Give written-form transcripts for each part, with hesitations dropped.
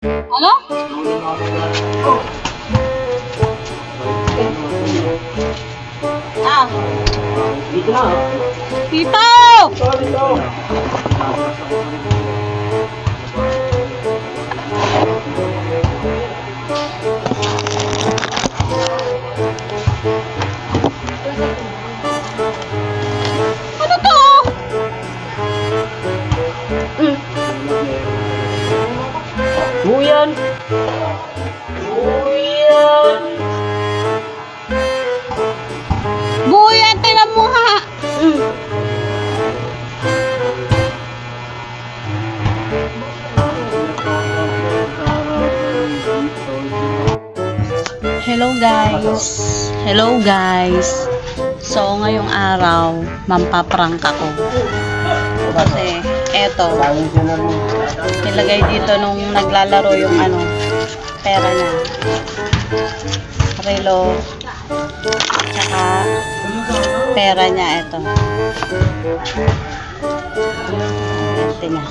Ano? Ah. Dito na. Tito! Ano to? Buyan. Buyan. Buyan, tinan mo ha. Hello guys. Hello guys. So ngayong araw, mampaprank ako. Kasi eto, nilagay dito nung naglalaro yung ano, pera niya. Relo. Tsaka pera niya ito. Ito niya.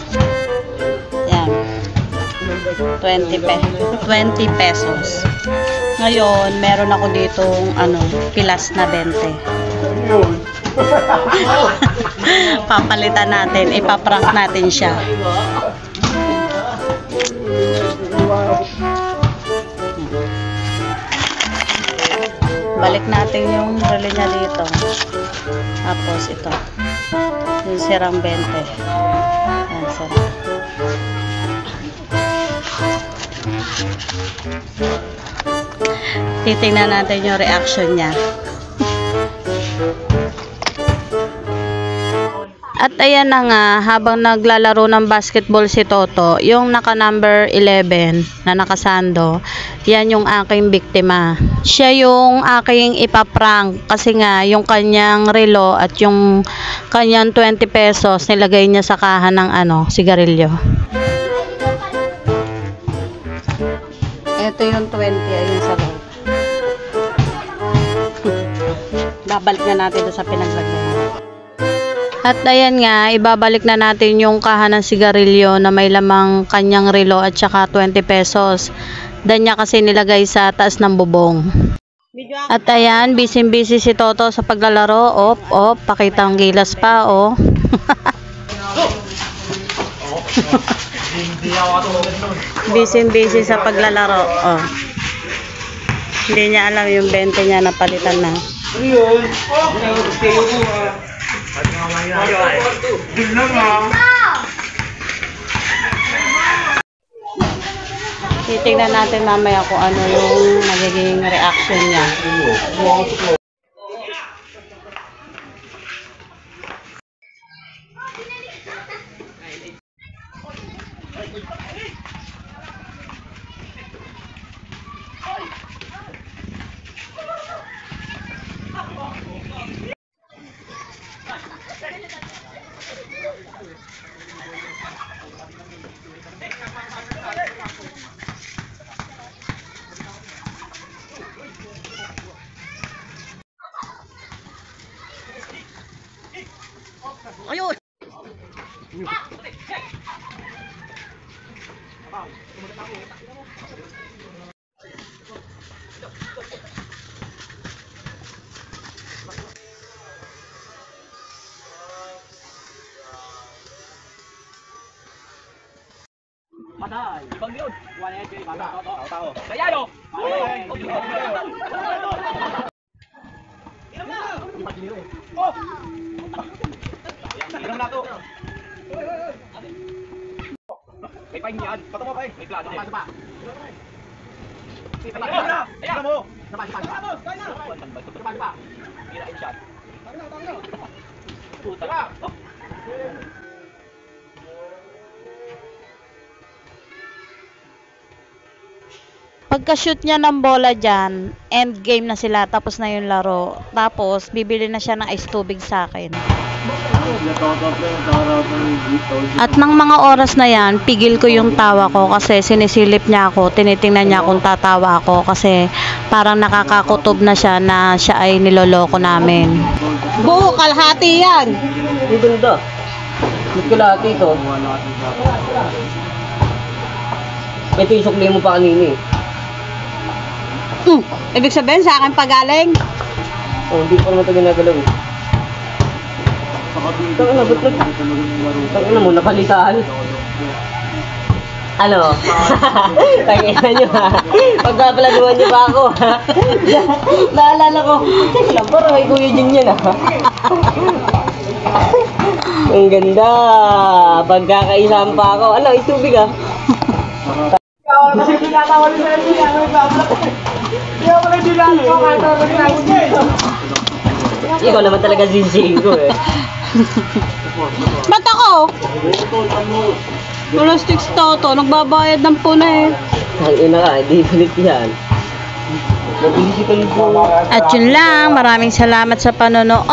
Yan. 20 pesos. Ngayon, meron ako ditong ano, pilas na 20. Papalitan natin, ipaprank natin siya. Balik natin yung relo niya dito. Tapos ito. Yung sirang 20. Yan, sirang. Titingnan natin yung reaction niya. At ayan na nga, habang naglalaro ng basketball si Toto, yung naka number 11 na nakasando, yan yung aking biktima. Siya yung aking ipaprank kasi nga yung kanyang relo at yung kanyang 20 pesos nilagay niya sa kaha ng ano, sigarilyo. Ito yung 20, ayun sa loob. Babalik na natin doon sa pinaglagyan. At ayan nga, ibabalik na natin yung kaha ng sigarilyo na may lamang kanyang relo at saka 20 pesos. Dan niya kasi nilagay sa taas ng bubong. At ayan, busy-busy si Toto sa paglalaro. Pakita ang gilas pa, oh. Busy-busy sa paglalaro, oh. Hindi niya alam yung 20 niya na palitan na. Titignan natin mamaya kung ano yung magiging reaction niya. Ayun! Patay! Ibang yun! Wala yan, Jay. Tao. Kaya yun! Oh! Inom na to! May pahin yan! Pato mo pa eh! May klado din! Sapa! Ayan mo! Sapa! Kirain siya! Puta ka! Pagka-shoot niya ng bola dyan, end game na sila, tapos na yung laro. Tapos, bibili na siya ng ice tubig sa akin. At ng mga oras na yan, pigil ko yung tawa ko kasi sinisilip niya ako, tinitingnan niya kung tatawa ako kasi parang nakakakutob na siya na siya ay niloloko namin. Buo, kalahati yan! Ang ganda! May kalahati ito. Ito yung sukli mo pa kanina eh. Ibig sabihin sa akin pagaling. Oh, hindi ko naman ito ginagalaw eh. Tangina, ba't Tangina mo, napalitaan. Ano? Tangina nyo ha. Pagpaplanuhan nyo ba ako ha? Naalala ko. Teka lang, parang may Kuya Jun yan ha. Ang ganda. Pagkakaisama pa ako. Ano, itubig ha? Ikaw naman talaga sisihin ko eh. Ba't ako? Wala sticks to. Nagbabayad ng puna eh. Ang ina ka, hindi pilit yan. Nag-iisipan ko. At yun lang. Maraming salamat sa panonood.